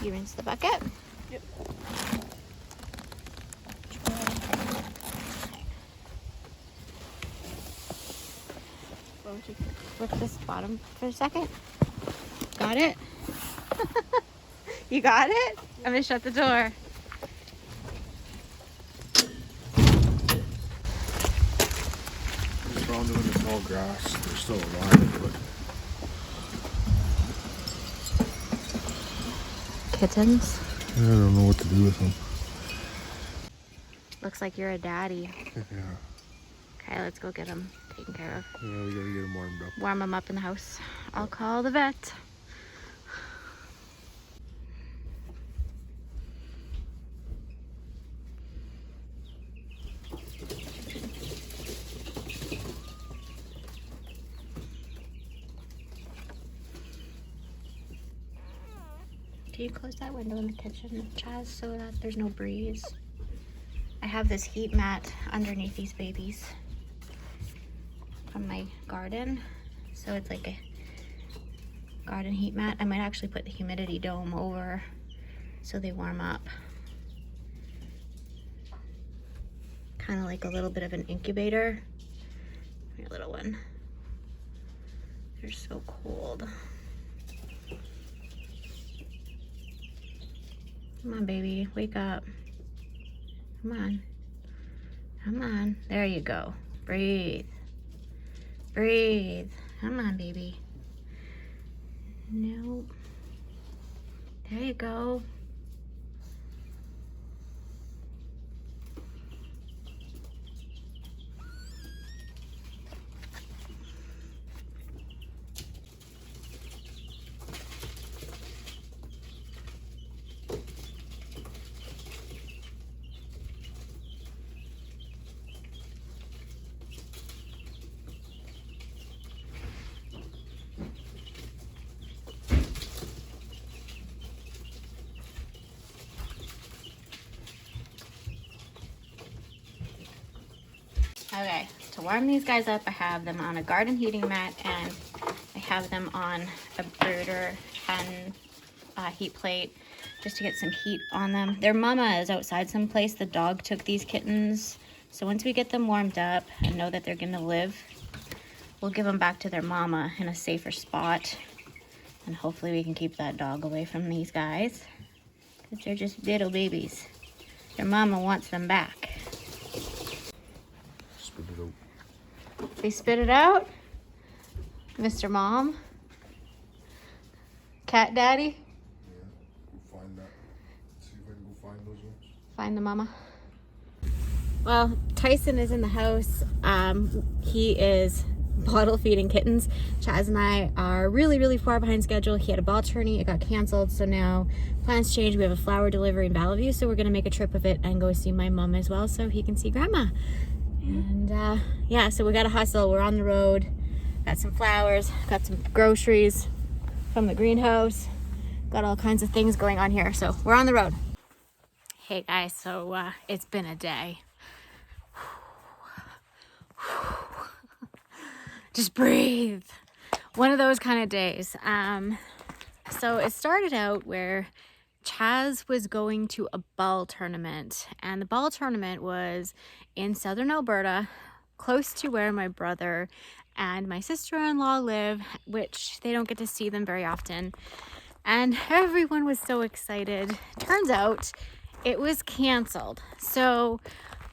You rinse the bucket? Yep. Won't you flip this bottom for a second? Got it? You got it? I'm gonna shut the door. I found them in the tall grass. They're still alive, but Kittens. I don't know what to do with them. Looks like you're a daddy. Yeah. Okay, let's go get them taken care of. Yeah, we gotta get them warmed up. Warm them up in the house. I'll call the vet. Do you close that window in the kitchen, Chaz, so that there's no breeze? I have this heat mat underneath these babies from my garden. So it's like a garden heat mat. I might actually put the humidity dome over so they warm up. Kind of like a little bit of an incubator. Your little one. They're so cold. Come on, baby, wake up. Come on. Come on. There you go. Breathe. Breathe. Come on, baby. Nope. There you go. Okay, to warm these guys up, I have them on a garden heating mat and I have them on a brooder and heat plate just to get some heat on them. Their mama is outside someplace. The dog took these kittens. So once we get them warmed up and know that they're gonna live, we'll give them back to their mama in a safer spot. And hopefully we can keep that dog away from these guys because they're just little babies. Their mama wants them back. Spit it out. They spit it out? Mr. Mom? Cat Daddy? Yeah. Go find that. See if I can go find those ones. Find the mama. Well, Tyson is in the house. He is bottle feeding kittens. Chaz and I are really far behind schedule. He had a ball tourney, it got canceled, so now plans change. We have a flower delivery in Bellevue, so we're gonna make a trip of it and go see my mom as well so he can see grandma. And yeah, so we gotta hustle. We're on the road. Got some flowers, got some groceries from the greenhouse, got all kinds of things going on here, so we're on the road. Hey guys, so it's been a day. Just breathe. One of those kind of days. So it started out where Chaz was going to a ball tournament, and the ball tournament was in southern Alberta, close to where my brother and my sister-in-law live, which they don't get to see them very often. And everyone was so excited. Turns out it was canceled. So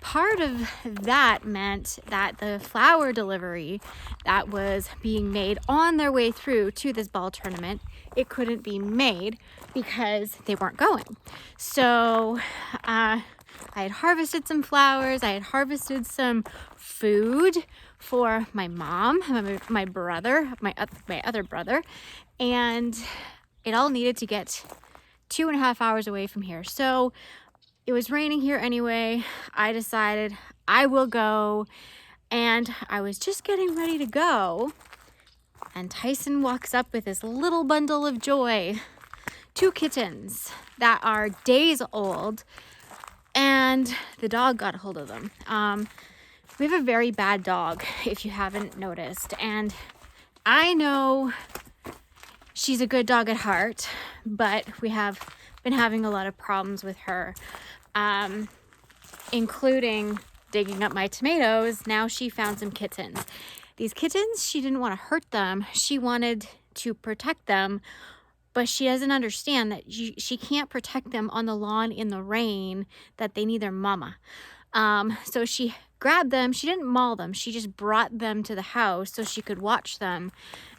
part of that meant that the flower delivery that was being made on their way through to this ball tournament, it couldn't be made because they weren't going. So I had harvested some flowers, I had harvested some food for my mom, my brother, my other brother, and it all needed to get 2.5 hours away from here. So it was raining here anyway. I decided I will go, and I was just getting ready to go, and Tyson walks up with this little bundle of joy. 2 kittens that are days old, and the dog got a hold of them. We have a very bad dog, if you haven't noticed, and I know she's a good dog at heart, but we have been having a lot of problems with her, including digging up my tomatoes. Now she found some kittens. These kittens, she didn't want to hurt them. She wanted to protect them, but she doesn't understand that she can't protect them on the lawn in the rain, that they need their mama. So she grabbed them. She didn't maul them. She just brought them to the house so she could watch them.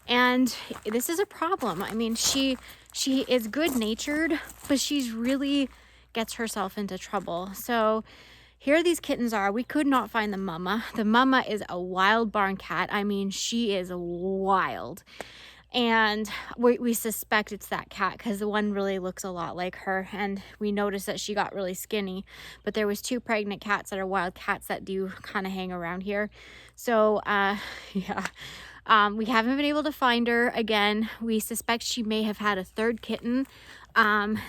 And this is a problem. I mean, she is good-natured, but she's really gets herself into trouble. So here these kittens are. We could not find the mama. The mama is a wild barn cat. I mean, she is wild. And we suspect it's that cat because the one really looks a lot like her, and we noticed that she got really skinny. But there was 2 pregnant cats that are wild cats that do kind of hang around here. So yeah, we haven't been able to find her again. We suspect she may have had a 3rd kitten.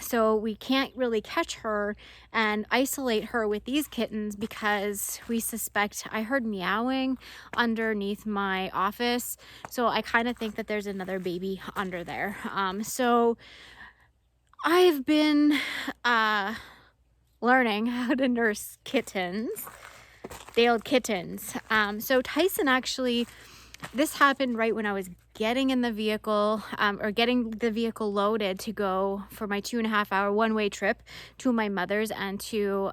So we can't really catch her and isolate her with these kittens because we suspect, I heard meowing underneath my office. So I kind of think that there's another baby under there. So I've been, learning how to nurse kittens, veiled kittens. So Tyson actually, this happened right when I was getting in the vehicle, or getting the vehicle loaded to go for my 2.5-hour one-way trip to my mother's and to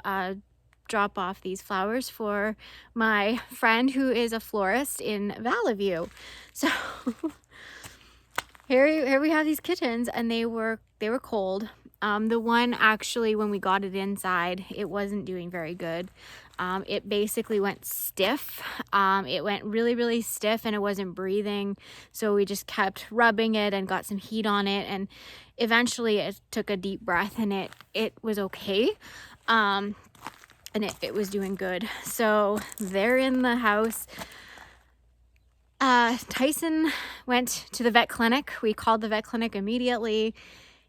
drop off these flowers for my friend who is a florist in Valley View. So here we have these kittens, and they were cold. The one actually, when we got it inside, it wasn't doing very good. It basically went stiff. It went really, really stiff, and it wasn't breathing. So we just kept rubbing it and got some heat on it. And eventually it took a deep breath, and it was okay. And it was doing good. So they're in the house. Tyson went to the vet clinic. We called the vet clinic immediately.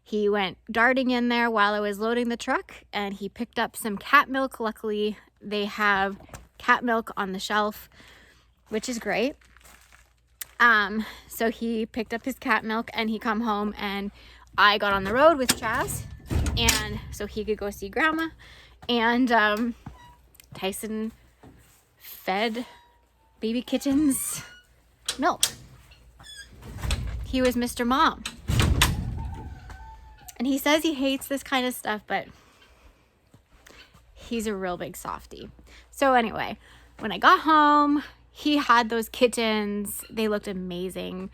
He went darting in there while I was loading the truck, and he picked up some cat milk. Luckily, they have cat milk on the shelf, which is great. So he picked up his cat milk, and he come home, and I got on the road with Chaz, and so he could go see Grandma. And Tyson fed baby kittens milk. He was Mr. Mom. And he says he hates this kind of stuff, but he's a real big softie. So anyway, when I got home, he had those kittens. They looked amazing.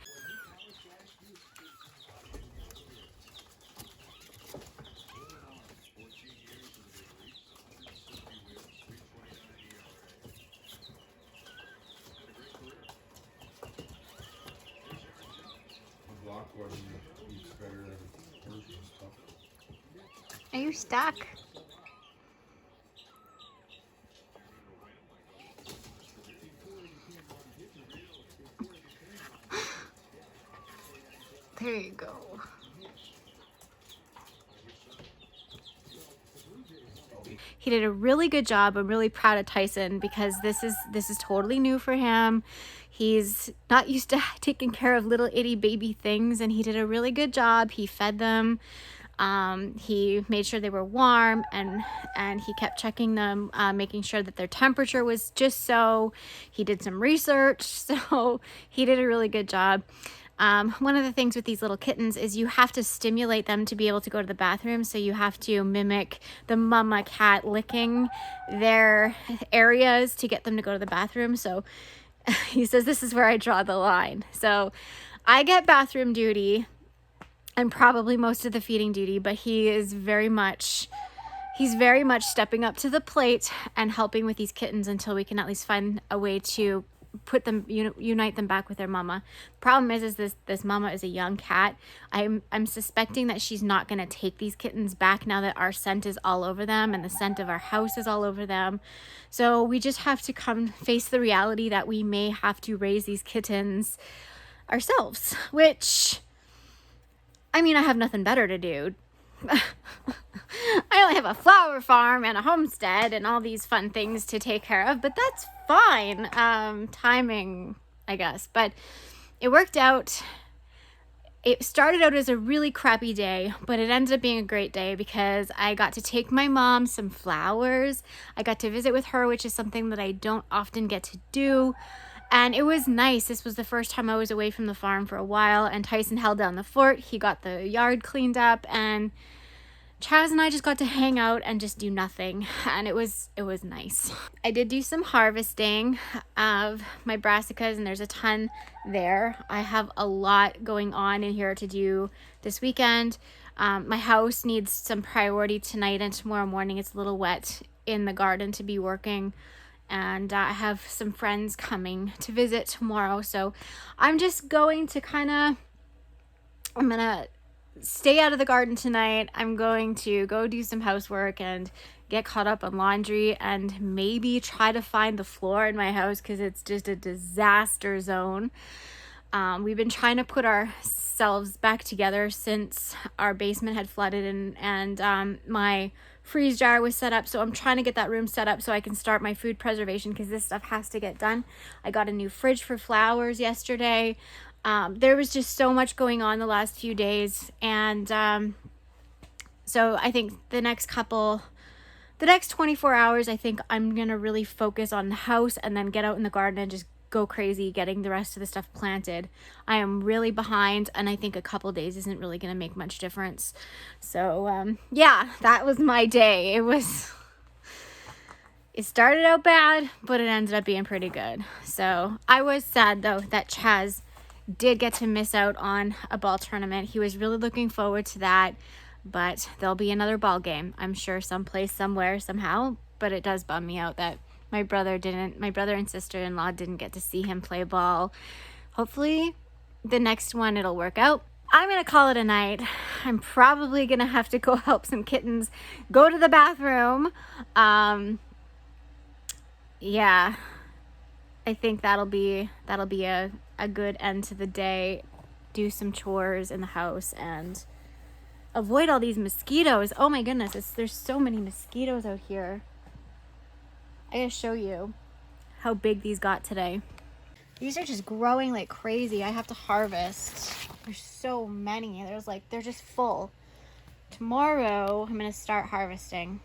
Are you stuck? There you go. He did a really good job. I'm really proud of Tyson because this is totally new for him. He's not used to taking care of little itty baby things, and he did a really good job. He fed them. He made sure they were warm, and he kept checking them, making sure that their temperature was just so. He did some research, so he did a really good job. One of the things with these little kittens is you have to stimulate them to be able to go to the bathroom. So you have to mimic the mama cat licking their areas to get them to go to the bathroom. So he says, this is where I draw the line. So I get bathroom duty and probably most of the feeding duty, but he's very much stepping up to the plate and helping with these kittens until we can at least find a way to put them, unite them back with their mama. Problem is this mama is a young cat. I'm suspecting that she's not going to take these kittens back now that our scent is all over them and the scent of our house is all over them. So we just have to come face the reality that we may have to raise these kittens ourselves, which, I mean, I have nothing better to do. I only have a flower farm and a homestead and all these fun things to take care of, but that's fine. Timing, I guess. But it worked out. It started out as a really crappy day, but it ended up being a great day because I got to take my mom some flowers. I got to visit with her, which is something that I don't often get to do. And it was nice. This was the first time I was away from the farm for a while, and Tyson held down the fort. He got the yard cleaned up, and Chaz and I just got to hang out and just do nothing, and it was nice. I did do some harvesting of my brassicas, and there's a ton there. I have a lot going on in here to do this weekend. My house needs some priority tonight and tomorrow morning. It's a little wet in the garden to be working, and I have some friends coming to visit tomorrow, so I'm just going to I'm gonna stay out of the garden tonight. I'm going to go do some housework and get caught up on laundry and maybe try to find the floor in my house because it's just a disaster zone. We've been trying to put ourselves back together since our basement had flooded, and my freeze jar was set up, so I'm trying to get that room set up so I can start my food preservation because this stuff has to get done. I got a new fridge for flowers yesterday. There was just so much going on the last few days, and so I think the next 24 hours, I think I'm gonna really focus on the house and then get out in the garden and just go crazy getting the rest of the stuff planted. I am really behind, and I think a couple days isn't really gonna make much difference. So yeah, that was my day. It started out bad, but it ended up being pretty good. So I was sad though that Chaz did get to miss out on a ball tournament. He was really looking forward to that, but there'll be another ball game, I'm sure, someplace, somewhere, somehow. But it does bum me out that my brother and sister-in-law didn't get to see him play ball. Hopefully the next one it'll work out. I'm gonna call it a night. I'm probably gonna have to go help some kittens go to the bathroom. Yeah, I think that'll be a good end to the day. Do some chores in the house and avoid all these mosquitoes. Oh my goodness, there's so many mosquitoes out here. I gotta show you how big these got today. These are just growing like crazy. I have to harvest. There's so many. They're just full. Tomorrow I'm gonna start harvesting.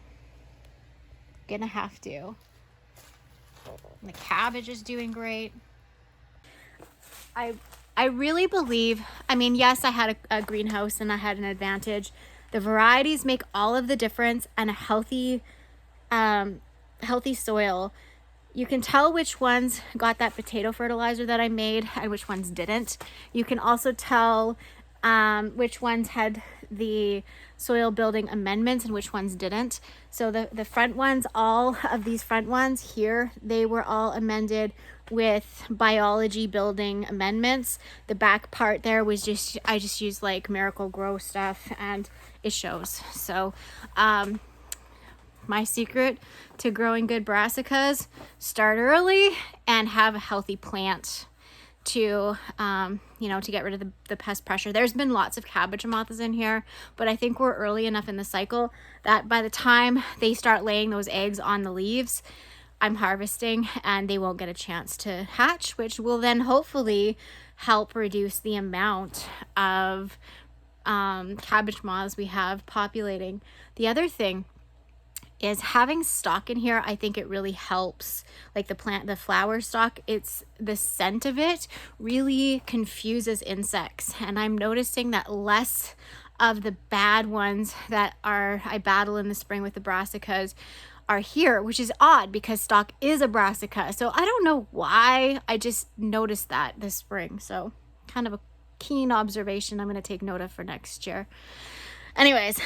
Gonna have to. And the cabbage is doing great. I really believe, I mean, yes, I had a greenhouse and I had an advantage. The varieties make all of the difference, and a healthy soil. You can tell which ones got that potato fertilizer that I made and which ones didn't. You can also tell which ones had the soil building amendments and which ones didn't. So the front ones, all of these front ones here, they were all amended with biology building amendments. The back part there was I just used like Miracle Grow stuff, and it shows. So my secret to growing good brassicas: start early and have a healthy plant to to get rid of the pest pressure. There's been lots of cabbage moths in here, but I think we're early enough in the cycle that by the time they start laying those eggs on the leaves, I'm harvesting and they won't get a chance to hatch, which will then hopefully help reduce the amount of cabbage moths we have populating. The other thing is having stock in here. I think it really helps, like the flower stock. It's the scent of it really confuses insects, and I'm noticing that less of the bad ones that I battle in the spring with the brassicas are here, which is odd because stock is a brassica. So I don't know why, I just noticed that this spring. So kind of a keen observation I'm going to take note of for next year. Anyways,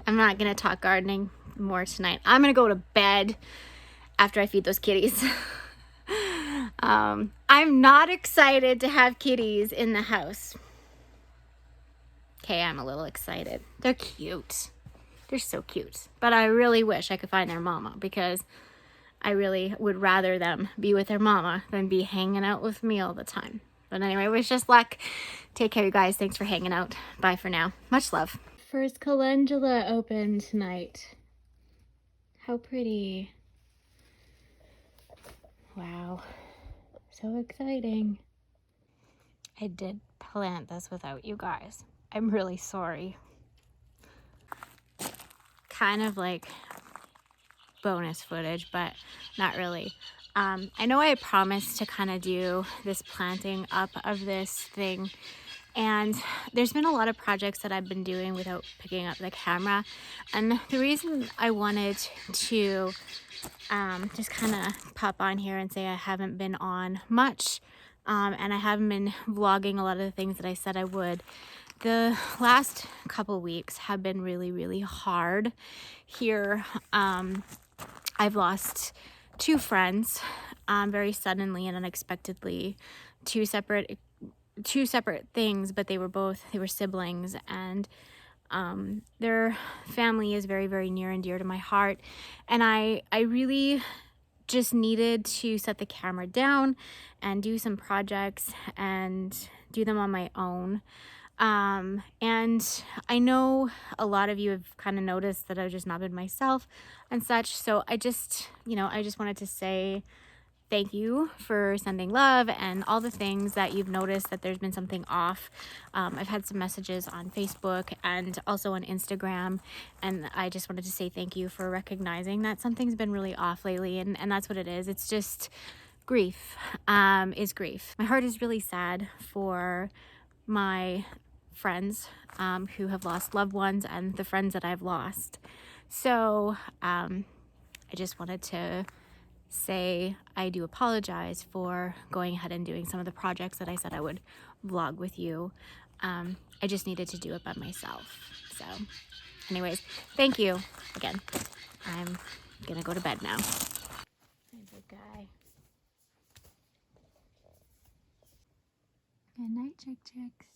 I'm not going to talk gardening more tonight. I'm going to go to bed after I feed those kitties. I'm not excited to have kitties in the house. Okay, I'm a little excited. They're cute. They're so cute. But I really wish I could find their mama, because I really would rather them be with their mama than be hanging out with me all the time. But anyway, wish us luck. Take care, you guys. Thanks for hanging out. Bye for now. Much love. First calendula opened tonight. How pretty. Wow. So exciting. I did plant this without you guys. I'm really sorry. Kind of like bonus footage, but not really. I know I promised to kind of do this planting up of this thing, and there's been a lot of projects that I've been doing without picking up the camera. And the reason I wanted to just kind of pop on here and say I haven't been on much, and I haven't been vlogging a lot of the things that I said I would. The last couple weeks have been really, really hard here. I've lost two friends very suddenly and unexpectedly. Two separate things, but they were siblings, and their family is very, very near and dear to my heart. And I really just needed to set the camera down and do some projects and do them on my own. And I know a lot of you have kind of noticed that I've just not been myself and such. So I just wanted to say thank you for sending love and all the things that you've noticed that there's been something off. I've had some messages on Facebook and also on Instagram, and I just wanted to say thank you for recognizing that something's been really off lately, and that's what it is. It's just grief, is grief. My heart is really sad for my friends who have lost loved ones and the friends that I've lost. So I just wanted to say I do apologize for going ahead and doing some of the projects that I said I would vlog with you. I just needed to do it by myself. So anyways, thank you again. I'm gonna go to bed now. There's a guy. Good night, chick chicks.